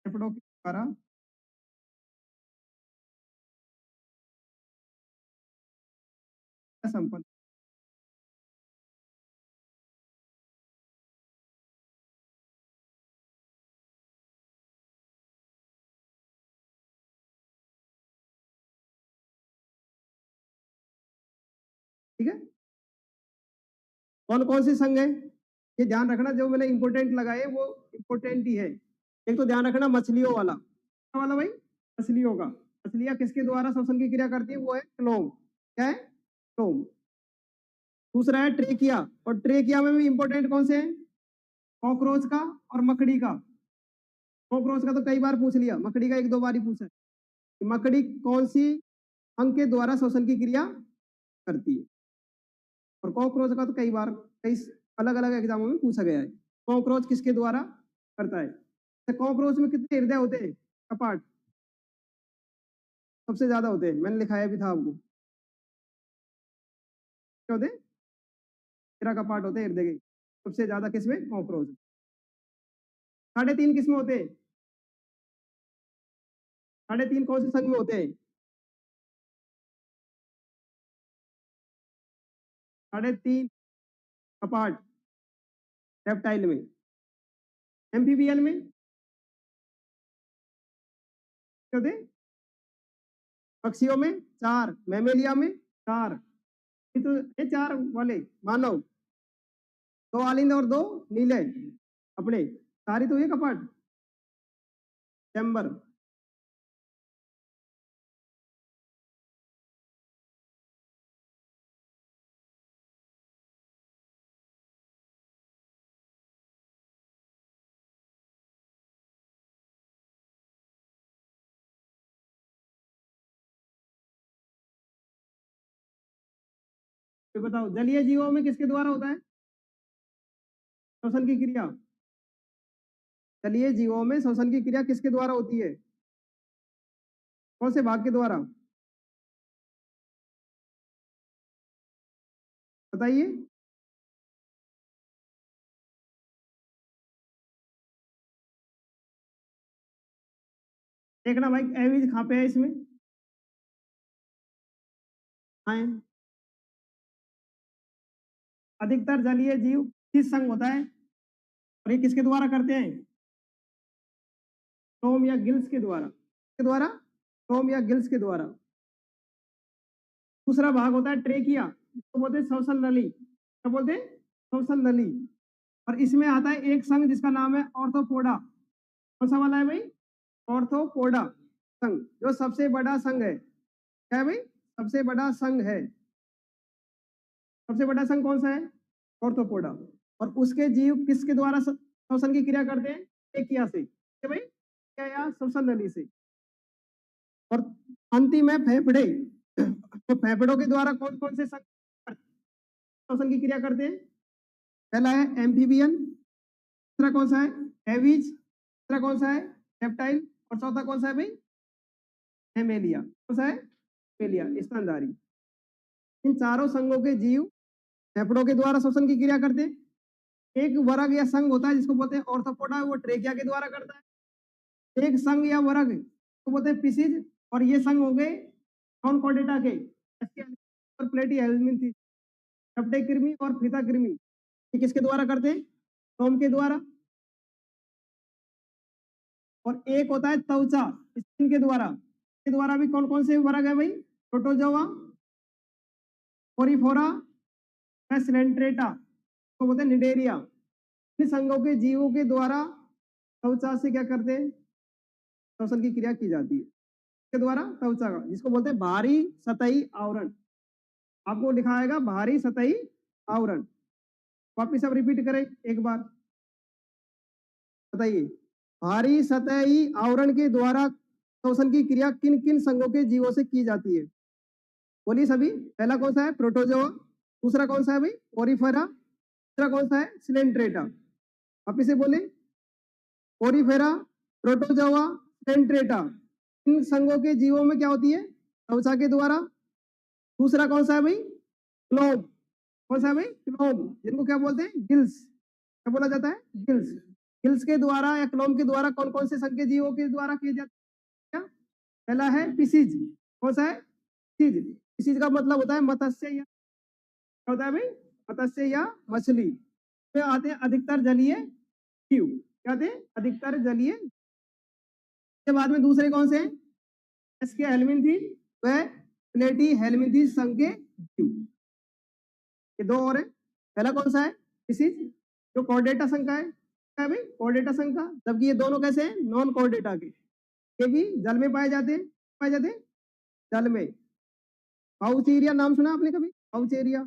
A: फेफड़ों के द्वारा संपन्न। ठीक है, कौन कौन से संघ है ये ध्यान रखना। जो मैंने इंपोर्टेंट लगाए वो इंपोर्टेंट ही है। एक तो ध्यान रखना मछलियों वाला, कौन वाला भाई? मछलियों का। मछलियां किसके द्वारा श्वसन की क्रिया करती है? वो है क्लोम। क्या है? क्लोम। दूसरा है ट्रेकिया, और ट्रेकिया में भी इंपोर्टेंट कौन से हैं? कॉकरोच का और मकड़ी का। कॉकरोच का तो कई बार पूछ लिया, मकड़ी का एक दो बार ही पूछा है कि मकड़ी कौन सी अंग के द्वारा श्वसन की क्रिया करती है। और कॉकरोच का तो कई बार कई अलग अलग एग्जामों में पूछा गया है, कॉकरोच किसके द्वारा करता है। तो कॉकरोच में कितने हृदय होते हैं? कपाट सबसे ज्यादा होते हैं, मैंने लिखाया भी था आपको। क्या होते हैं? 13 कपाट होते हैं हृदय के। सबसे ज्यादा किसमें? कॉकरोच। 3.5 किसमें होते हैं? 3.5 कौन से संघ में होते हैं? 3.5 कपाट रेप्टाइल में। एम्फीबियन में क्या होते हैं? पक्षियों में 4, मैमेलिया में 4। ये तो ये 4 वाले मानव, 2 आलिंद और 2 नीले अपने, सारी तो ये कपाट चैम्बर। तो बताओ जलीय जीवों में किसके द्वारा होता है श्वसन की क्रिया? जलीय जीवों में श्वसन की क्रिया किसके द्वारा होती है? कौन से भाग के द्वारा? बताइए। देखना भाई एविज कहाँ पे है इसमें। हाँ, अधिकतर जलीय जीव किस संग होता है? और ये किसके द्वारा करते हैं? टोम या गिल्स के द्वारा। के द्वारा? टोम या गिल्स के द्वारा। दूसरा भाग होता है ट्रेकिया, इसको बोलते हैं श्वसन नली। क्या बोलते हैं? श्वसन नली। और इसमें आता है एक संघ जिसका नाम है ऑर्थोपोडा। कौन सा वाला है भाई? ऑर्थोपोडा संघ, जो सबसे बड़ा संघ है। क्या है भाई? सबसे बड़ा संघ है। सबसे बड़ा संघ कौन सा है? ऑर्थोपोडा। और उसके जीव किसके द्वारा श्वसन की क्रिया करते हैं? ट्रेकिया से। क्या भाई? क्या या श्वसन नली से। और अंतिम है फेफड़े। तो फेफड़ों के द्वारा कौन कौन से संघ श्वसन की क्रिया करते हैं? पहला है एम्फीबियन, दूसरा कौन सा है एविज, तीसरा कौन सा है रेप्टाइल और चौथा कौन सा है भाई एमेलिया। कौन सा है एमेलिया स्तनधारी। इन चारों संघों के जीव फेफड़ों के द्वारा श्वसन की क्रिया करते हैं। एक वर्ग या संघ होता है जिसको बोलते हैं ऑर्थोपोडा, वो ट्रेकिया के द्वारा करता है। एक संघ या वर्ग तो बोलते हैं पिसिज, और ये संघ हो गए नॉन कॉर्डेटा के और प्लेटी हेलमिन्थेस, चपटे कृमि और फीता कृमि। ये किसके द्वारा करते हैं सोम के द्वारा। और एक होता है त्वचा स्किन के द्वारा भी कौन कौन से वर्ग है भाई प्रोटोजोआ, कोरिफोरा, सिलेंट्रेटा को बोलते हैं निडेरिया। इन संघों के जीवों के द्वारा त्वचा से क्या करते हैं श्वसन की क्रिया की जाती है के द्वारा त्वचा का, जिसको बोलते हैं भारी सतही आवरण। आपको दिखाएगा भारी सतही आवरण। वापिस अब रिपीट करें एक बार, बताइए भारी सतही आवरण के द्वारा श्वसन की क्रिया किन किन संघों के जीवों से की जाती है बोलिए सभी। पहला कौन सा है प्रोटोजोआ, दूसरा कौन सा है भाई कोरिफेरा, तीसरा कौन सा है सिलेंट्रेटा। वापिस से बोले कोरिफेरा, प्रोटोजोआ, सिलेंट्रेटा। इन संघों के जीवों में क्या होती है त्वचा के द्वारा। दूसरा कौन सा है भाई क्लोब, कौन सा है भाई क्लोब, जिनको क्या बोलते हैं गिल्स, क्या बोला जाता है गिल्स। गिल्स के द्वारा या क्लोम के द्वारा कौन कौन से संघ के जीवों के द्वारा किए जाते हैं। पहला है पिसिज, कौन सा है पिसिज। पिसिज का मतलब होता है मत्स्य या क्या होता है भाई मत्स्य या मछली। तो आते हैं अधिकतर जलीय जीव, क्या आते हैं अधिकतर जलीय। के बाद में दूसरे कौन से हैं एस्के हेलमिन्थेस व प्लेटी हेलमिन्थेस संघ के जीव। ये दो और है। पहला कौन सा है पिसिज जो कॉर्डेटा संघ का है, क्या है भाई कॉर्डेटा संघ का, जबकि ये दोनों कैसे हैं नॉन कॉर्डेटा के। ये भी जल में पाए जाते हैं, पाए जाते हैं जल में। पाउचेरिया नाम सुना आपने कभी पाउचेरिया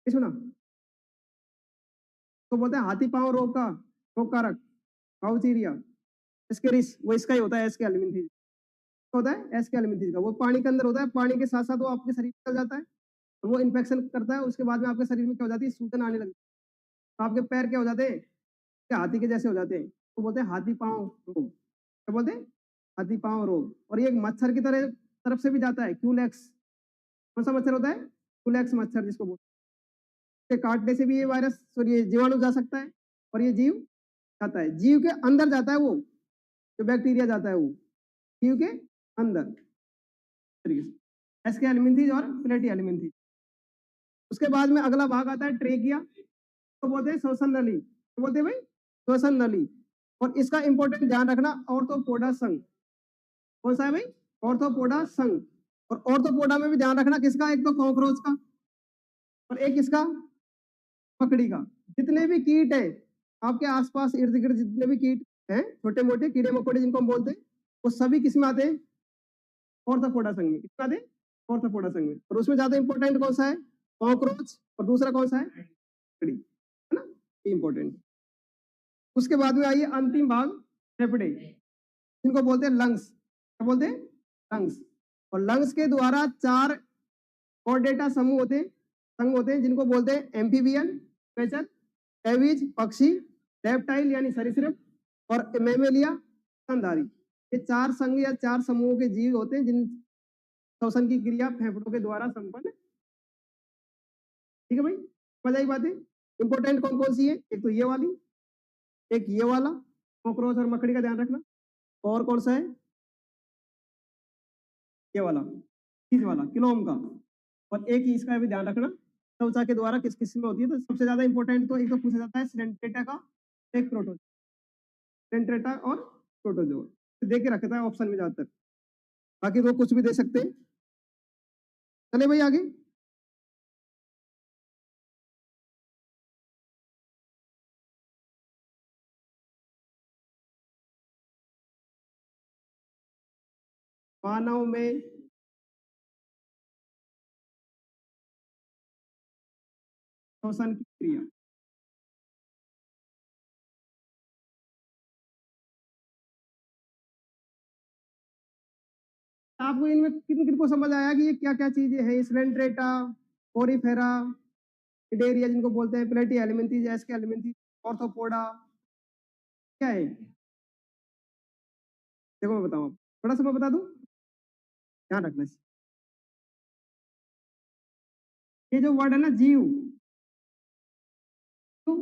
A: सुना, तो बोलते हैं हाथी पांव रोग कारक पाउचेरिया। एस्केरिस वो इसका ही होता है एस्के एलिमेंथेस होता है एस्के एलिमेंथेस का। वो पानी के अंदर होता है, पानी के साथ साथ वो आपके शरीर में चल जाता है, वो इन्फेक्शन करता है। उसके बाद में आपके शरीर में क्या हो जाती है सूजन आने लगती है, तो आपके पैर क्या हो जाते हैं क्या हाथी के जैसे हो जाते हैं, तो बोलते हैं हाथी पांव रोग। क्या बोलते हैं हाथी पांव रोग। और ये एक मच्छर की तरफ से भी जाता है क्यूलेक्स। कौन सा मच्छर होता है क्यूलेक्स मच्छर जिसको बोलते हैं। काटने से भी ये वायरस सॉरी ये जीवाणु जा सकता है और ये जीव जाता है, जीव के अंदर जाता है, वो जो बैक्टीरिया जाता है वो जीव के अंदर तरीके से एस्के एलिमेंथेस और प्लेटी एलिमेंथेस। उसके बाद में अगला भाग आता है ट्रेकिया, तो बोलते हैं श्वसन नली, तो बोलते हैं भाई श्वसन नली। और इसका इंपॉर्टेंट ध्यान रखना ऑर्थोपोडा संघ, कौन सा है भाई ऑर्थोपोडा संघ। और ऑर्थोपोडा में भी ध्यान रखना किसका, एक तो कॉकरोच का और एक इसका मकड़ी का। जितने भी कीट है आपके आसपास इर्द गिर्द जितने भी कीट हैं छोटे मोटे कीड़े मकोड़े जिनको हम बोलते हैं, वो सभी किसमें आते हैं ऑर्थोपोडा संघ में। किसमें आते हैं ऑर्थोपोडा संघ में। और उसमें ज्यादा इंपॉर्टेंट कौन सा है कॉकरोच, और दूसरा कौन सा है मकड़ी, है ना इंपॉर्टेंट। उसके बाद में आइए अंतिम भाग फेफड़े, जिनको बोलते हैं लंग्स। क्या बोलते हैं लंग्स। और लंग्स के द्वारा 4 कॉर्डेटा समूह होते हैं संघ होते हैं, जिनको बोलते हैं एम्फीबियन पेचर, एविज पक्षी, रेप्टाइल यानी सरीसृप, और मेमेलिया स्तनधारी। ये 4 संघ या 4 समूहों के जीव होते हैं जिन श्वसन की क्रिया फेफड़ों के द्वारा संपन्न। ठीक है भाई समझ आई बातें। इंपॉर्टेंट कौन कौन सी है, एक तो ये वाली, एक ये वाला कॉकरोच और मकड़ी का ध्यान रखना, और कौन सा है ये वाला इस वाला क्लोम का, और एक ही इसका भी ध्यान रखना त्वचा के द्वारा किस किस में होती है। तो सबसे ज्यादा इंपॉर्टेंट तो एक तो पूछा जाता है सिलेंट्रेटा का, एक प्रोटो सिलेंट्रेटा और प्रोटोजोआ दे के रखता है ऑप्शन में ज्यादातर, बाकी तो कुछ भी दे सकते हैं। चले भाई आगे। मानव में श्वसन की क्रिया, आपको इनमें किन किन को समझ आया कि ये क्या क्या चीजें है, सिलेंट्रेटा, कोरिफेरा, डेरिया जिनको बोलते हैं, प्लेटी एलिमेंथेस, एस्के एलिमेंथेस, ऑर्थोपोडा क्या है? देखो मैं बताऊँ, थोड़ा-सा मैं बता दूँ? ध्यान रखना इस ये जो वर्ड है ना जीव, तो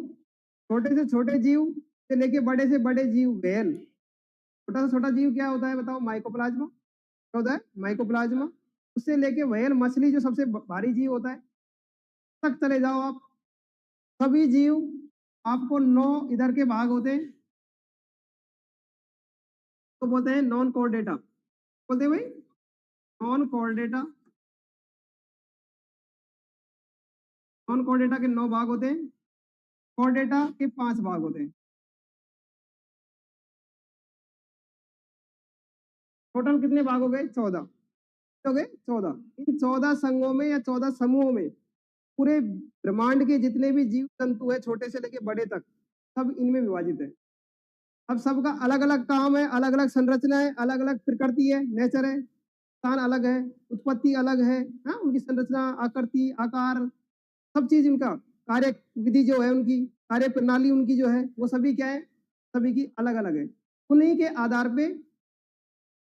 A: छोटे से छोटे जीव से लेके बड़े से बड़े जीव व्हेल, छोटा से छोटा जीव क्या होता है बताओ? माइकोप्लाज़्मा, क्या होता है? माइकोप्लाज़्मा, उससे लेके व्हेल मछली जो सबसे भारी जीव होता है, तक चले जाओ आप, सभी जीव आपको 9 इधर के भाग होते हैं, तो बोलते हैं नॉन कोर्डेटा, बोलते हैं भाई नॉन कोर्डेटा, नॉन कोर्डेटा के 9 भाग होते हैं, कोर्डेटा के 5 भाग होते हैं। टोटल कितने भाग हो गए? 14 हो गए 14। इन 14 संघों में या 14 समूहों में पूरे ब्रह्मांड के जितने भी जीव जंतु है छोटे से लेके बड़े तक, सब इनमें विभाजित है। अब सबका अलग अलग काम है, अलग अलग संरचना है, अलग अलग प्रकृति है, नेचर है, स्थान अलग है, उत्पत्ति अलग है, हाँ उनकी संरचना, आकृति, आकार, सब चीज उनका कार्य विधि जो है, उनकी कार्य प्रणाली उनकी जो है, वो सभी क्या है? सभी की अलग अलग है। उन्हीं के आधार पे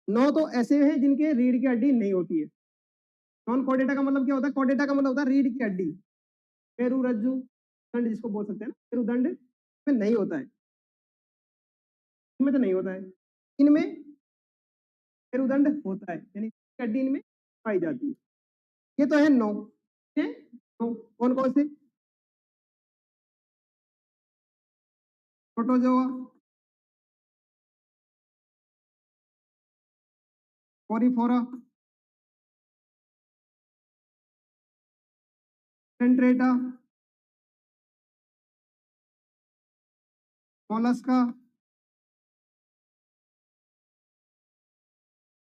A: 9 तो ऐसे हैं जिनके रीढ़ की हड्डी नहीं होती है। नॉन कोर्डेटा का मतलब क्या होता है? कोर्डेटा का मतलब होता है रीढ़ की हड्डी, पेरू रज्जु दंड जिसको बोल सकते हैं ना, पेरू दंड में नहीं होता है, इनमें तो नहीं होता है, इनमें मेरुदंड होता है, यानी हड्डी इनमें पाई जाती है। ये तो है 9, है 9, कौन कौन से? Protozoa, porifera, coelenterata, mollusca,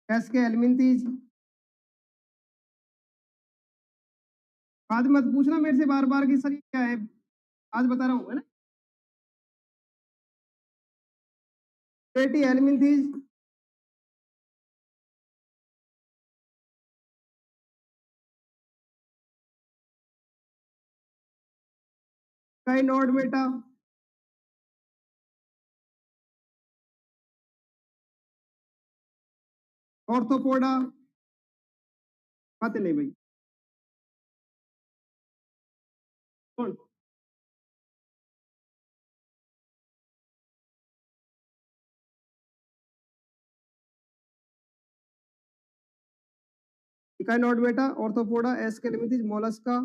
A: aschelminthes. बाद में मत पूछना मेरे से बार बार कि सर ये क्या है, आज बता रहा हूँ है ना। पेटी एल्मिंथीज, काइनोड बेटा, ऑर्थोपोडा, आते नहीं भाई, कौन? इकाइनोड बेटा, ऑर्थोपोडा, एस्के एल्मिंथीज, मोलस्का,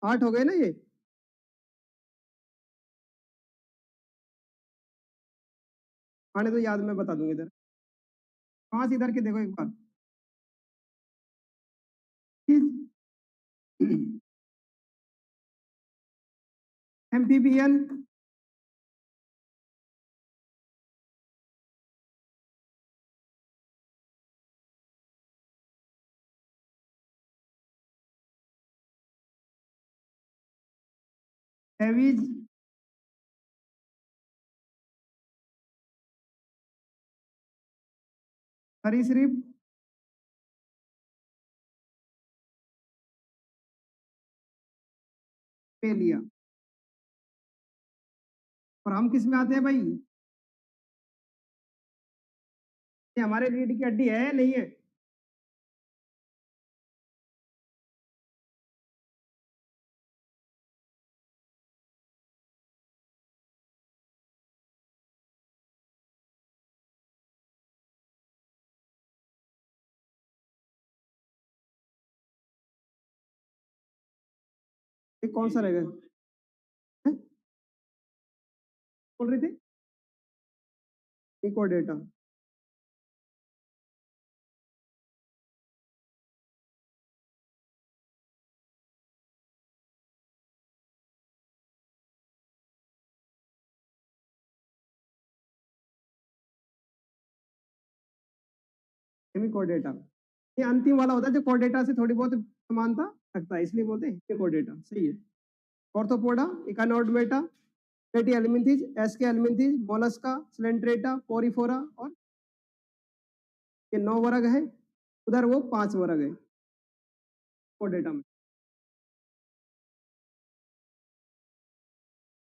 A: 8 हो गए ना ये। आने तो याद मैं बता दूंगी इधर, 5 इधर के देखो एक बार। एम्फीबियन, हैवीज, सरीसृप, पेलिया। और हम किस में आते हैं भाई? ये हमारे रीढ़ की हड्डी है नहीं है? ये कौन सा रहेगा? हैं? बोल रहे थे इकोडेटा, हेमिकोडेटा। ये अंतिम वाला होता है जो कोडेटा से थोड़ी बहुत समानता रखता है, इसलिए बोलते हैं हेमिकोडेटा, सही है। ऑर्थोपोडा, इकानोडमेटा, पेटी एल्मिंथीज, एस्के एल्मिंथीज, मोलस्का, स्लेंट्रेटा, पोरिफोरा, और ये 9 वर्ग है, उधर वो 5 वर्ग है कोडेटा में।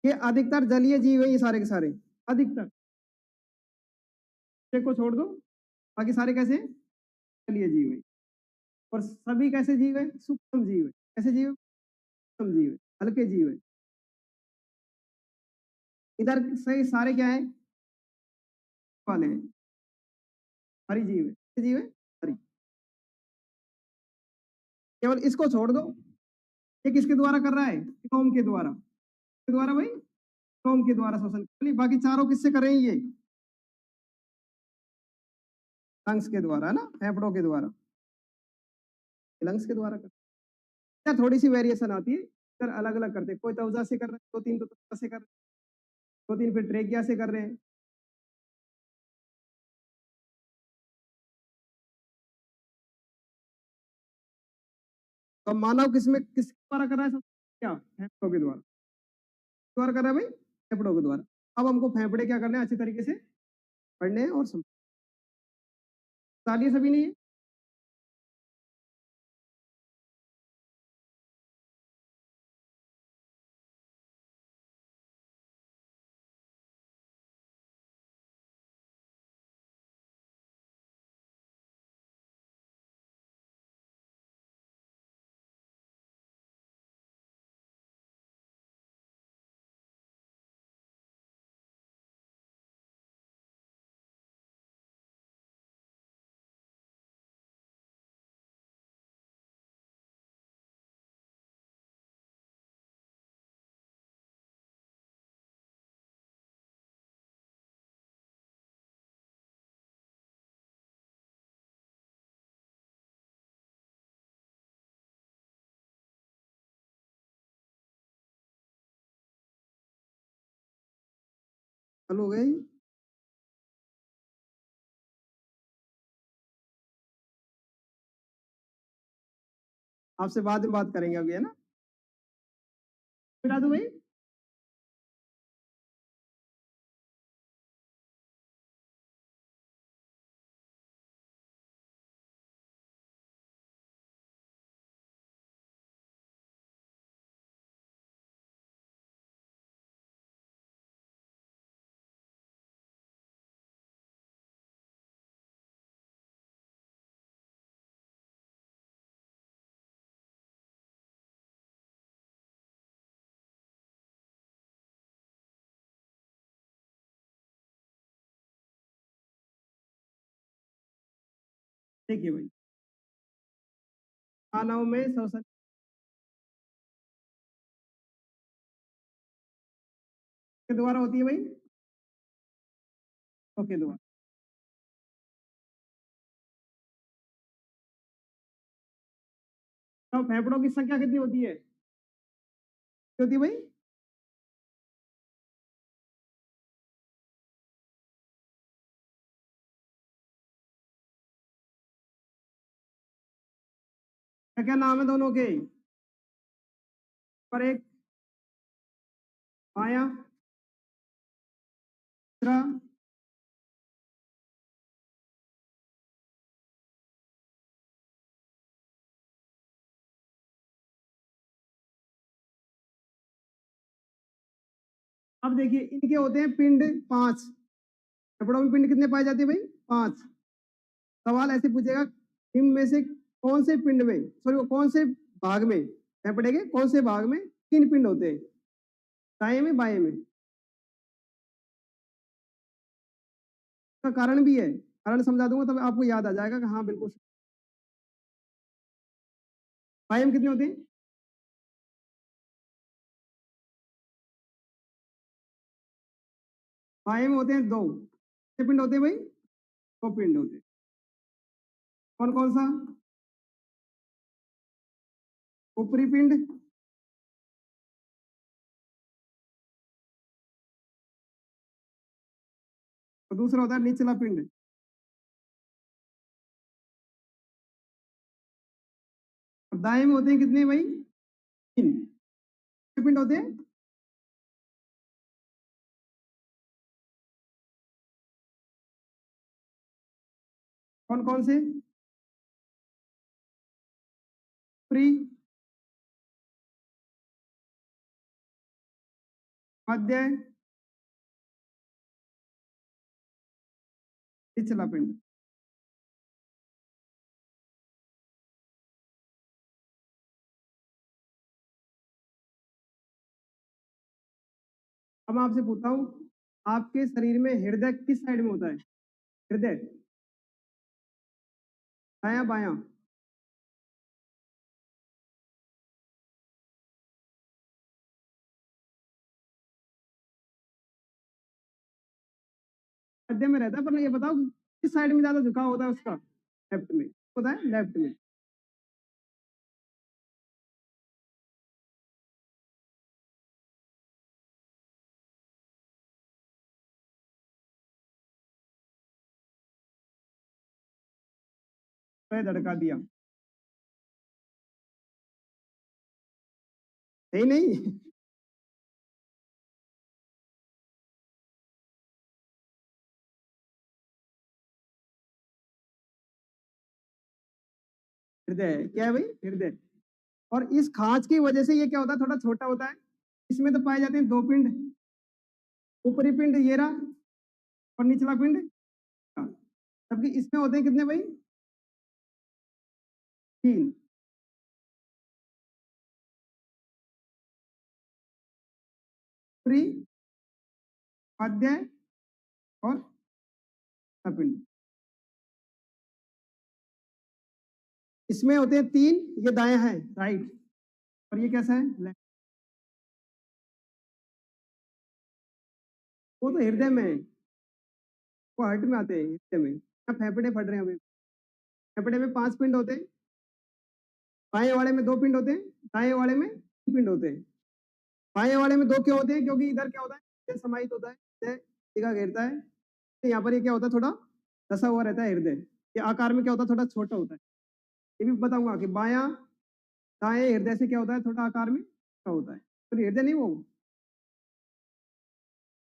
A: ये अधिकतर जलीय जीव है, ये सारे के सारे अधिकतर, एक को छोड़ दो, बाकी सारे कैसे हैं? जलीय जीव है। और सभी कैसे जीव है? सूक्ष्म जीव है। कैसे जीव? सूक्ष्म जीव है, हल्के जीव है। इधर से सारे क्या है? वाले हैं, हरी जीव है। कैसे जीव है? हरी। केवल इसको छोड़ दो, ये किसके द्वारा कर रहा है? क्रोम के द्वारा। के द्वारा भाई, क्रोम के द्वारा शोषण कर ली। बाकी चारों किससे कर रहे हैं? ये लंग्स के द्वारा है ना, फेफड़ों के द्वारा, लंग्स के द्वारा कर। क्या थोड़ी सी वेरिएशन आती है, सर अलग अलग करते हैं, कोई तवजा से कर रहे हैं, दो तीन तो तवजा से कर रहे हैं, दो तीन फिर ट्रेकिया से कर रहे हैं। तो मानव किसमें किसके द्वारा कर रहा है? क्या? फेफड़ों के द्वारा। द्वारा कर रहा है भाई, फेफड़ों के द्वारा। अब हमको फेफड़े क्या करने हैं अच्छी तरीके से पढ़ने हैं और समझ। तालिए सभी ने ये। हल हो गई। आपसे बाद में बात करेंगे अभी, है ना? बिठा दो भाई। देखिए भाई, मानव में श्वसन के द्वारा होती है भाई, के द्वारा। तो फेफड़ों की संख्या कितनी होती है? कितनी होती है भाई? क्या क्या नाम है दोनों के? पर एक माया, दूसरा अब देखिए इनके होते हैं पिंड 5। फेफड़ों में पिंड कितने पाए जाते हैं भाई? 5। सवाल ऐसे पूछेगा, इनमें से कौन से पिंड में, सॉरी कौन से भाग में, फेफड़े के कौन से भाग में 3 पिंड होते हैं? दाएं में, बाएं में? इसका कारण भी है, कारण समझा दूंगा तब आपको याद आ जाएगा कि हाँ बिल्कुल। बाएं में कितने होते हैं? बाएं में होते हैं 2। कितने पिंड होते हैं भाई? 2 पिंड होते हैं। कौन कौन सा? ऊपरी पिंड, और दूसरा होता है निचला पिंड। और दाएं में होते हैं कितने भाई? 3। कितने पिंड होते हैं? कौन कौन से? ऊपरी, मध्य, निचला पिंड। अब मैं आपसे पूछता हूँ, आपके शरीर में हृदय किस साइड में होता है? हृदय दायां बायां? मध्य में रहता है, पर ये बताओ किस साइड में ज्यादा झुकाव होता है उसका? लेफ्ट में होता है, लेफ्ट में। तो धड़का दिया। नहीं नहीं, हृदय क्या है भाई? हृदय। और इस खांच की वजह से ये क्या होता है, थोड़ा छोटा होता है। इसमें तो पाए जाते हैं दो पिंड, ऊपरी पिंड ये रहा और निचला पिंड, जबकि इसमें होते हैं कितने भाई? तीन। ऊपरी, मध्य और पिंड। इसमें होते हैं तीन, ये दाएं है राइट, और ये कैसा है लेफ्ट। वो तो हृदय में है, वो हार्ट में आते हैं, हृदय में। अब फेफड़े फट रहे हैं अभी। फेफड़े में 5 पिंड होते हैं, बाएं वाले में 2 पिंड होते हैं, दाएं वाले में 3 पिंड होते हैं। बाएं वाले में 2 क्यों होते हैं? क्योंकि इधर क्या होता है, हृदय समाहित होता है, हृदय जगह घेरता है। तो यहाँ पर ये क्या होता है, थोड़ा धसा हुआ रहता है हृदय। ये आकार में क्या होता है, थोड़ा छोटा होता है। ये भी बताऊंगा कि बायां दाएं हृदय से क्या होता है, थोड़ा आकार में छोटा होता है। तो हृदय नहीं, वो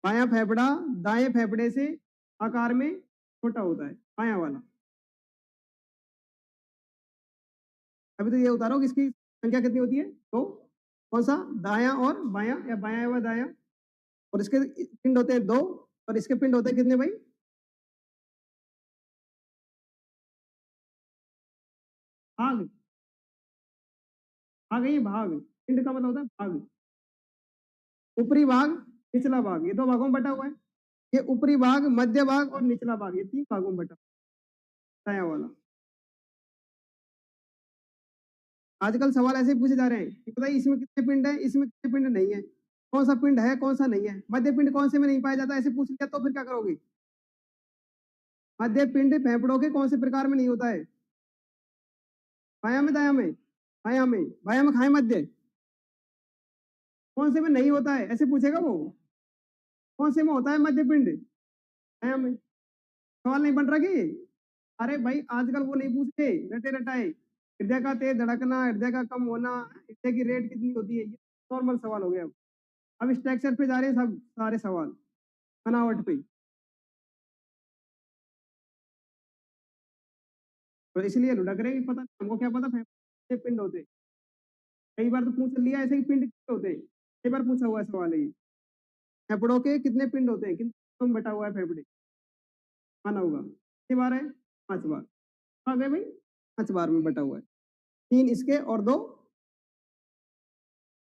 A: बायां फेफड़ा दाएं फेफड़े से आकार में छोटा होता है, बायां वाला। अभी तो ये उतारो कि इसकी संख्या कितनी होती है, तो कौन सा, दायां और बायां, या बायां व दायां। और इसके पिंड होते हैं 2, और इसके पिंड होते हैं कितने भाई? भाग। भाग है ये, भाग। पिंड का मतलब होता है भाग। ऊपरी भाग, निचला भाग, ये 2 भागों में बटा हुआ है। ये ऊपरी भाग, मध्य भाग और निचला भाग, ये 3 भागों में बटा दायां वाला। आजकल सवाल ऐसे ही पूछे जा रहे हैं कि बताइए इसमें कितने पिंड है, इसमें कितने पिंड नहीं है, कौन सा पिंड है कौन सा नहीं है, मध्य पिंड कौन से में नहीं पाया जाता, ऐसे पूछ लिया तो फिर क्या करोगे? मध्य पिंड फेफड़ों के कौन से प्रकार में नहीं होता है? बायां में दायां में? बायां में। बायां में खाए मध्य, कौन से में नहीं होता है ऐसे पूछेगा वो? कौन से में होता है मध्य पिंड? बायां में। सवाल नहीं बन रहा कि? अरे भाई आजकल वो नहीं पूछते रटे रटाए, हृदय का तेज धड़कना, हृदय का कम होना, हृदय की रेट कितनी होती है, ये नॉर्मल सवाल हो गया। अब स्ट्रक्चर पे जा रहे हैं सब सारे सवाल, बनावट पे। तो इसलिए लुढ़क रहे हैं कि पता हमको क्या पता कितने पिंड होते। कई बार तो पूछ लिया ऐसे कि पिंड कितने होते, कई बार पूछा हुआ है सवाल है ये। फेफड़ों के कितने पिंड होते हैं, कितने में बटा हुआ है फेफड़े, माना होगा कितनी बार है? 5 बार। आ गए भाई, 5 बार में बटा हुआ है। 3 इसके और 2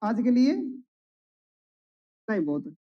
A: आज के लिए नहीं बहुत है।